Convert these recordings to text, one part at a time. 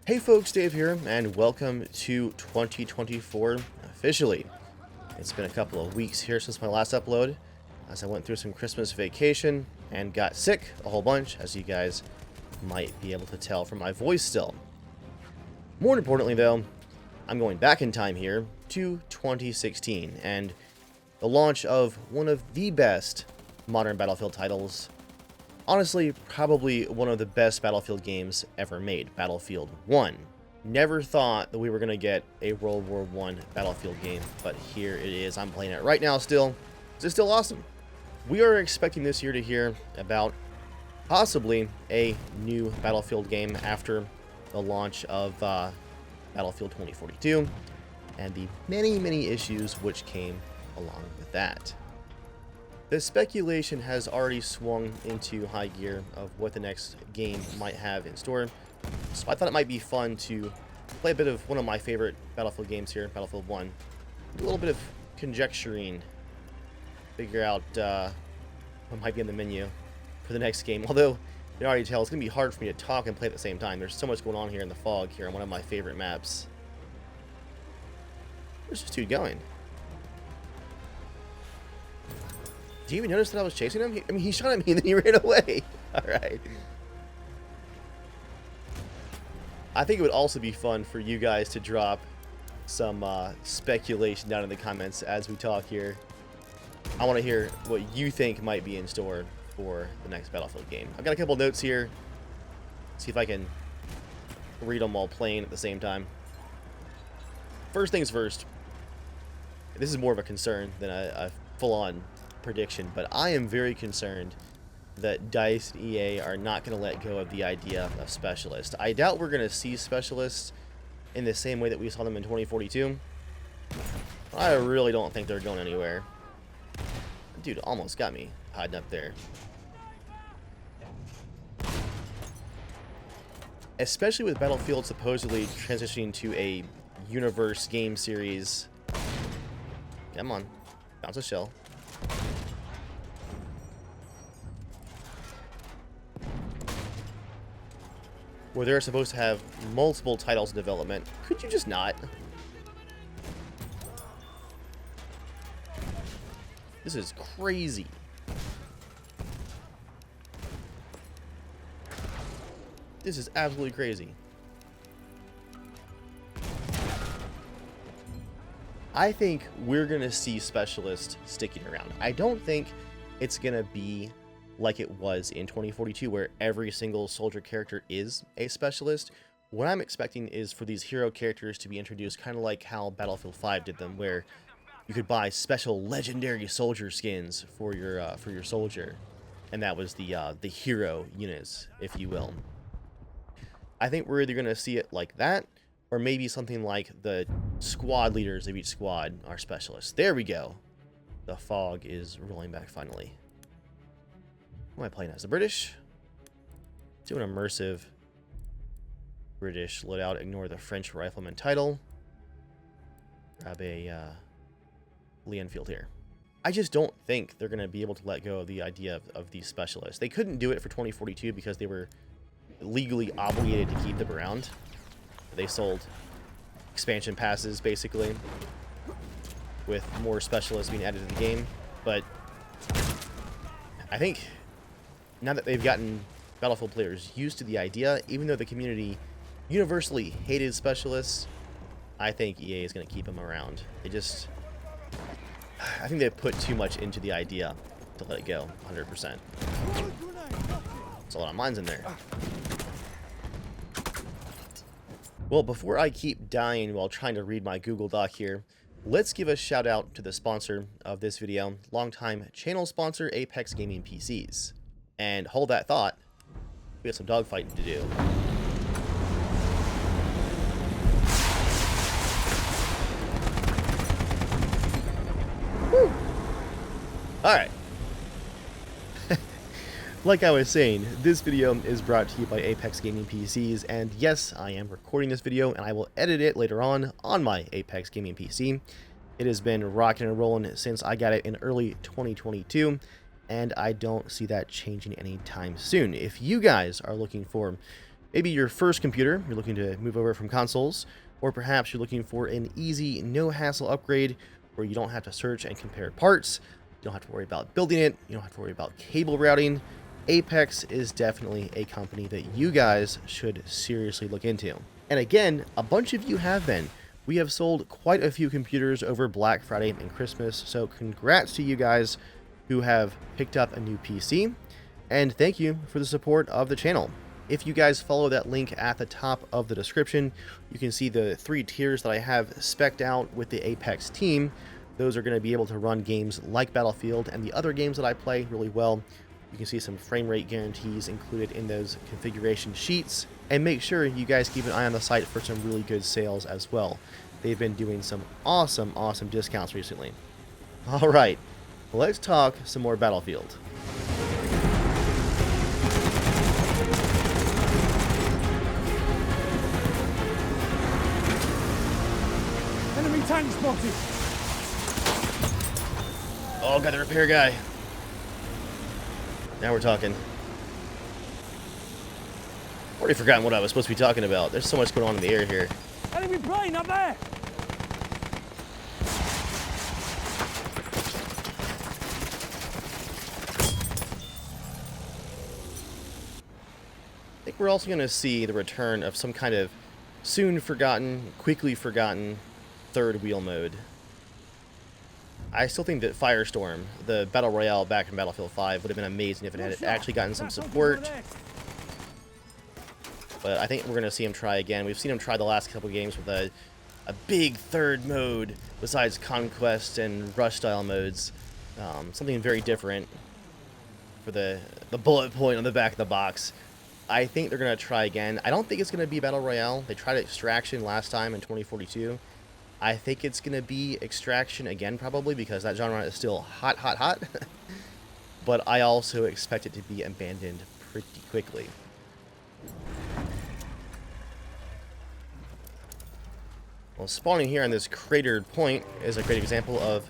Hey folks, Dave here, and welcome to 2024 officially. It's been a couple of weeks here since my last upload, as I went through some Christmas vacation and got sick a whole bunch, as you guys might be able to tell from my voice still. More importantly though, I'm going back in time here to 2016, and the launch of one of the best modern Battlefield titles. Honestly, probably one of the best Battlefield games ever made, Battlefield 1. Never thought that we were going to get a World War I Battlefield game, but here it is. I'm playing it right now still. It's still awesome. We are expecting this year to hear about possibly a new Battlefield game after the launch of Battlefield 2042 and the many issues which came along with that. The speculation has already swung into high gear of what the next game might have in store, so I thought it might be fun to play a bit of one of my favorite Battlefield games here, Battlefield 1. Do a little bit of conjecturing, figure out what might be in the menu for the next game, although you can already tell it's going to be hard for me to talk and play at the same time. There's so much going on here in the fog here on one of my favorite maps. Where's this dude going? Do you even notice that I was chasing him? He shot at me and then he ran away. Alright. I think it would also be fun for you guys to drop some speculation down in the comments as we talk here. I want to hear what you think might be in store for the next Battlefield game. I've got a couple notes here. See if I can read them while playing at the same time. First things first. This is more of a concern than a full-on prediction, but I am very concerned that DICE and EA are not going to let go of the idea of specialists. I doubt we're going to see specialists in the same way that we saw them in 2042. I really don't think they're going anywhere. Dude almost got me hiding up there. Especially with Battlefield supposedly transitioning to a universe game series. Come on, bounce a shell. Where they're supposed to have multiple titles in development. Could you just not? This is crazy. This is absolutely crazy. I think we're going to see specialists sticking around. I don't think it's going to be like it was in 2042, where every single soldier character is a specialist. What I'm expecting is for these hero characters to be introduced kind of like how Battlefield 5 did them, where you could buy special legendary soldier skins for your soldier, and that was the hero units, if you will. I think we're either going to see it like that, or maybe something like the squad leaders of each squad are specialists. There we go. The fog is rolling back finally. Who am I playing as? The British? Do an immersive British loadout. Ignore the French rifleman title. Grab a Lee Enfield here. I just don't think they're going to be able to let go of the idea of these specialists. They couldn't do it for 2042 because they were legally obligated to keep them around. They sold expansion passes, basically, with more specialists being added to the game. But I think now that they've gotten Battlefield players used to the idea, even though the community universally hated specialists, I think EA is going to keep them around. I think they put too much into the idea to let it go 100%. There's a lot of mines in there. Well, before I keep dying while trying to read my Google Doc here, let's give a shout out to the sponsor of this video, longtime channel sponsor Apex Gaming PCs. And hold that thought, we got some dogfighting to do. Woo! Alright. Like I was saying, this video is brought to you by Apex Gaming PCs, and yes, I am recording this video, and I will edit it later on my Apex Gaming PC. It has been rocking and rolling since I got it in early 2022, and I don't see that changing anytime soon. If you guys are looking for maybe your first computer, you're looking to move over from consoles, or perhaps you're looking for an easy, no-hassle upgrade where you don't have to search and compare parts, you don't have to worry about building it, you don't have to worry about cable routing. Apex is definitely a company that you guys should seriously look into. And again, a bunch of you have been. We have sold quite a few computers over Black Friday and Christmas, so congrats to you guys who have picked up a new PC, and thank you for the support of the channel. If you guys follow that link at the top of the description, you can see the 3 tiers that I have spec'd out with the Apex team. Those are going to be able to run games like Battlefield and the other games that I play really well. You can see some frame rate guarantees included in those configuration sheets. And make sure you guys keep an eye on the site for some really good sales as well. They've been doing some awesome discounts recently. Alright, let's talk some more Battlefield. Enemy tank spotted. Oh, got the repair guy. Now we're talking. Already forgotten what I was supposed to be talking about. There's so much going on in the air here. Enemy plane up there. I think we're also going to see the return of some kind of soon forgotten, quickly forgotten third wheel mode. I still think that Firestorm, the Battle Royale back in Battlefield 5, would have been amazing if it had actually gotten some support. But I think we're going to see him try again. We've seen him try the last couple games with a big third mode besides Conquest and Rush style modes. Something very different for the bullet point on the back of the box. I think they're going to try again. I don't think it's going to be Battle Royale. They tried Extraction last time in 2042. I think it's going to be Extraction again probably because that genre is still hot. But I also expect it to be abandoned pretty quickly. Well, spawning here on this cratered point is a great example of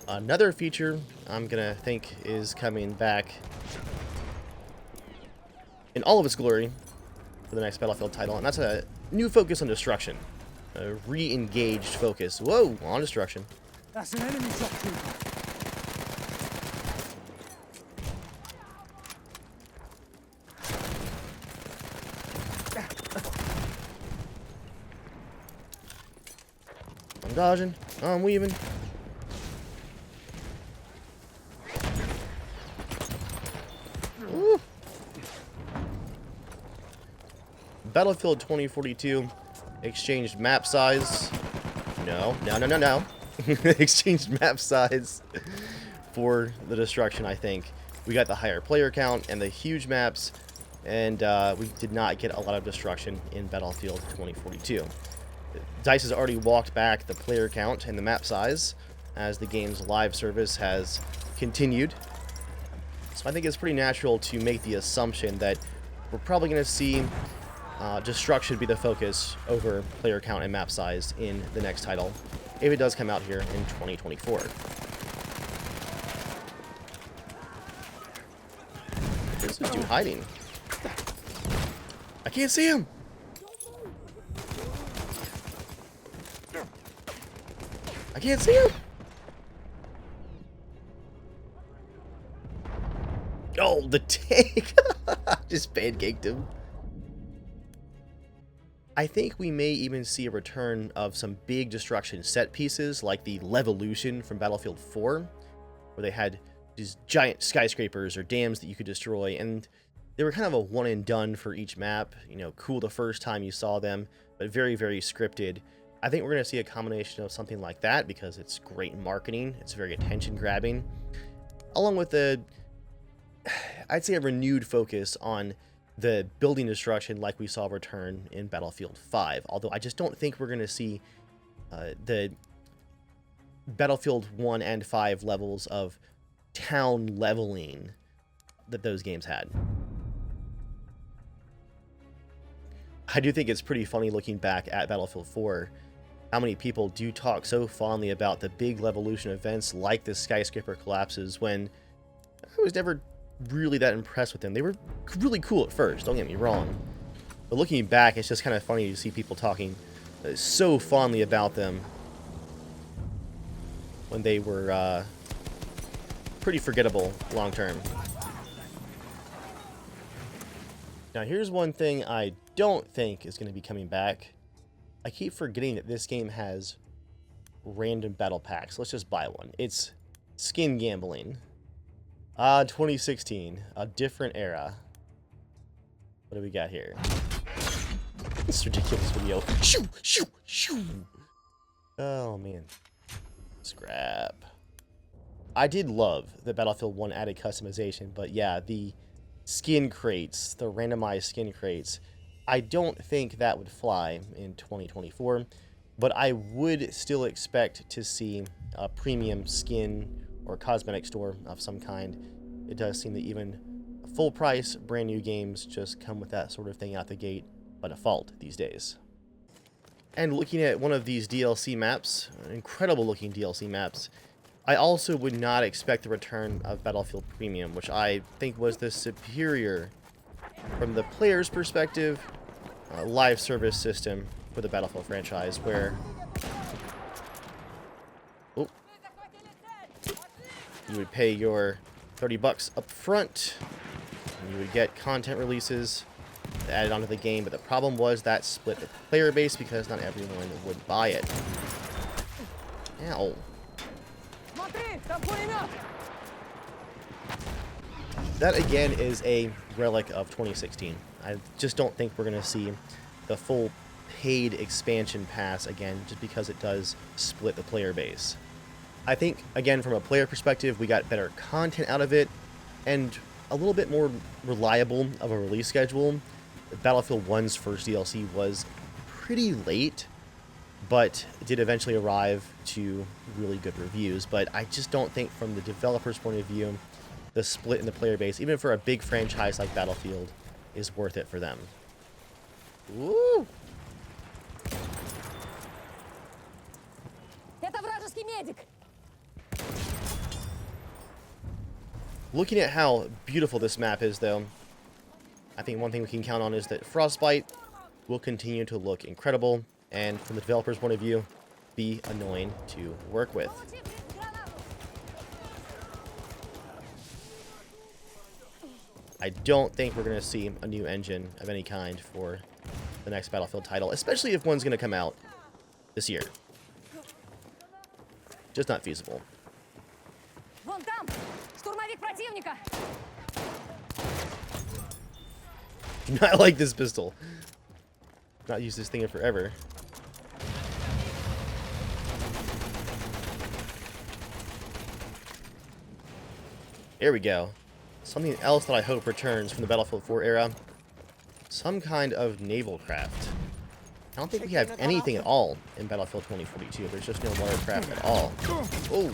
another feature I'm going to think is coming back in all of its glory for the next Battlefield title, and that's a new focus on destruction. A re-engaged focus. Whoa, on destruction. That's an enemy shot trooper. I'm dodging. I'm weaving. Ooh. Battlefield 2042 exchanged map size. No. Exchanged map size for the destruction, I think. We got the higher player count and the huge maps, and we did not get a lot of destruction in Battlefield 2042. DICE has already walked back the player count and the map size as the game's live service has continued. So I think it's pretty natural to make the assumption that we're probably going to see destruction be the focus over player count and map size in the next title, if it does come out here in 2024. Where's this dude hiding? I can't see him! I can't see him! Oh, the tank! Just pancaked him. I think we may even see a return of some big destruction set pieces like the Levolution from Battlefield 4, where they had these giant skyscrapers or dams that you could destroy, and they were kind of a one and done for each map. You know, cool the first time you saw them, but very scripted. I think we're going to see a combination of something like that because it's great marketing, it's very attention grabbing, along with I'd say a renewed focus on the building destruction like we saw return in Battlefield 5. Although I just don't think we're going to see the Battlefield 1 and 5 levels of town leveling that those games had. I do think it's pretty funny looking back at Battlefield 4, how many people do talk so fondly about the big Levolution events like the skyscraper collapses when I was never really that impressed with them. They were really cool at first, don't get me wrong, But looking back, it's just kind of funny to see people talking so fondly about them when they were pretty forgettable long term. Now here's one thing I don't think is going to be coming back. I keep forgetting that this game has random battle packs. Let's just buy one. It's skin gambling. 2016, a different era. What do we got here? This ridiculous video. Shoo, shoo, shoo. Oh man. Scrap. I did love the Battlefield 1 added customization, but yeah, the skin crates, the randomized skin crates, I don't think that would fly in 2024, but I would still expect to see a premium skin or cosmetic store of some kind. It does seem that even full price brand new games just come with that sort of thing out the gate by default these days. And looking at one of these DLC maps, incredible looking DLC maps, I also would not expect the return of Battlefield Premium, which I think was the superior, from the player's perspective, live service system for the Battlefield franchise, where you would pay your $30 up front, and you would get content releases added onto the game, but the problem was that split the player base because not everyone would buy it. Ow. That again is a relic of 2016. I just don't think we're going to see the full paid expansion pass again, just because it does split the player base. I think, again, from a player perspective, we got better content out of it and a little bit more reliable of a release schedule. Battlefield 1's first DLC was pretty late, but it did eventually arrive to really good reviews. But I just don't think, from the developer's point of view, the split in the player base, even for a big franchise like Battlefield, is worth it for them. Woo! Looking at how beautiful this map is, though, I think one thing we can count on is that Frostbite will continue to look incredible, and from the developer's point of view, be annoying to work with. I don't think we're going to see a new engine of any kind for the next Battlefield title, especially if one's going to come out this year. Just not feasible. Do not like this pistol. Not used this thing in forever. There we go. Something else that I hope returns from the Battlefield 4 era. Some kind of naval craft. I don't think we have anything at all in Battlefield 2042. There's just no watercraft at all. Oh!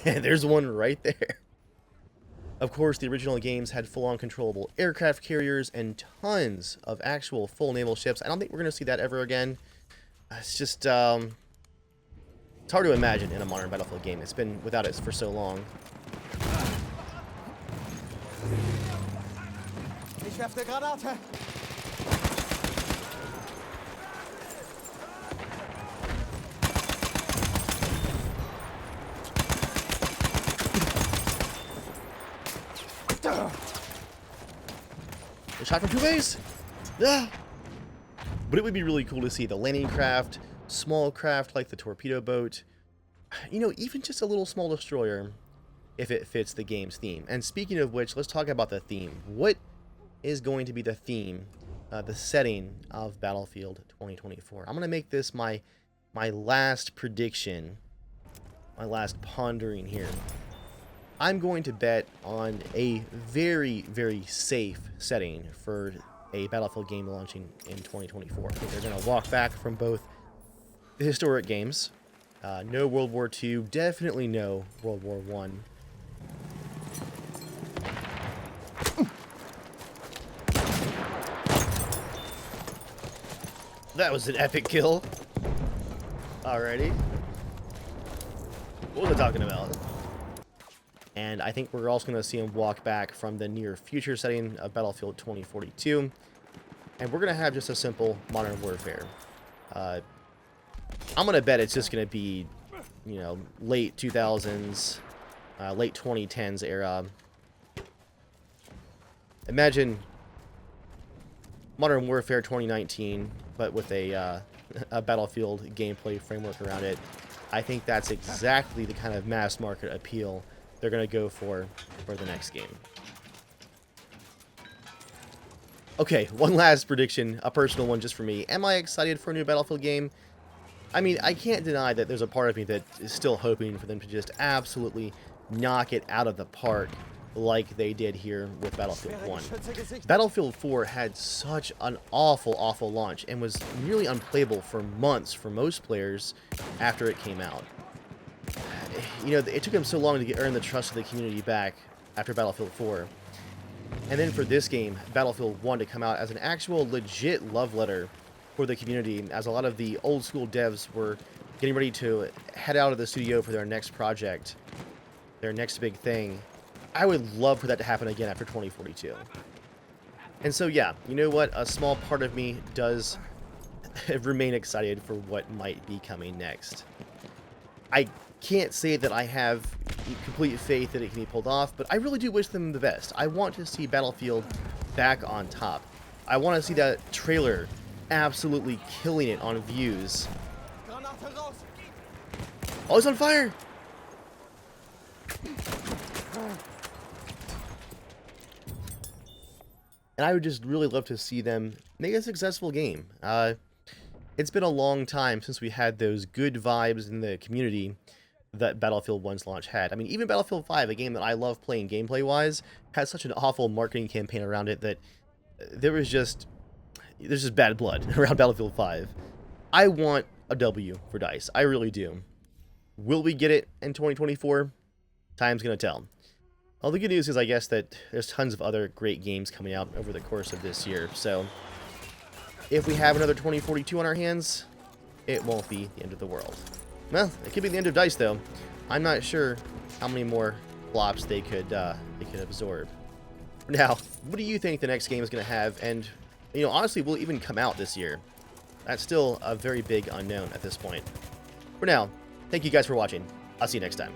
There's one right there. Of course, the original games had full-on controllable aircraft carriers and tons of actual full naval ships. I don't think we're going to see that ever again. It's just, it's hard to imagine in a modern Battlefield game. It's been without it for so long. Ich werfe Granate. Shot from 2 ways. Ah. But it would be really cool to see the landing craft, small craft like the torpedo boat, you know, even just a little small destroyer, if it fits the game's theme. And speaking of which, let's talk about the theme. What is going to be the theme, the setting of Battlefield 2024? I'm going to make this my last prediction, my last pondering here. I'm going to bet on a very, very safe setting for a Battlefield game launching in 2024. I think they're going to walk back from both the historic games. No World War II, definitely no World War I. That was an epic kill. Alrighty. What was I talking about? And I think we're also going to see him walk back from the near future setting of Battlefield 2042. and we're going to have just a simple Modern Warfare. I'm going to bet it's just going to be, you know, late 2000s, late 2010s era. Imagine Modern Warfare 2019, but with a Battlefield gameplay framework around it. I think that's exactly the kind of mass market appeal they're going to go for the next game. Okay, one last prediction, a personal one just for me. Am I excited for a new Battlefield game? I mean, I can't deny that there's a part of me that is still hoping for them to just absolutely knock it out of the park like they did here with Battlefield 1. Battlefield 4 had such an awful launch and was nearly unplayable for months for most players after it came out. You know, it took them so long to earn the trust of the community back after Battlefield 4. And then for this game, Battlefield 1, to come out as an actual legit love letter for the community, as a lot of the old school devs were getting ready to head out of the studio for their next project, their next big thing. I would love for that to happen again after 2042. And so yeah, you know what? A small part of me does remain excited for what might be coming next. I can't say that I have complete faith that it can be pulled off, but I really do wish them the best. I want to see Battlefield back on top. I want to see that trailer absolutely killing it on views. Oh, it's on fire! And I would just really love to see them make a successful game. It's been a long time since we had those good vibes in the community that Battlefield 1's launch had. I mean, even Battlefield 5, a game that I love playing gameplay-wise, had such an awful marketing campaign around it that there's just bad blood around Battlefield 5. I want a W for DICE. I really do. Will we get it in 2024? Time's gonna tell. Well, the good news is, I guess, that there's tons of other great games coming out over the course of this year. So, if we have another 2042 on our hands, it won't be the end of the world. Well, it could be the end of DICE, though. I'm not sure how many more flops they could absorb. Now, what do you think the next game is going to have? And, you know, honestly, will it even come out this year? That's still a very big unknown at this point. For now, thank you guys for watching. I'll see you next time.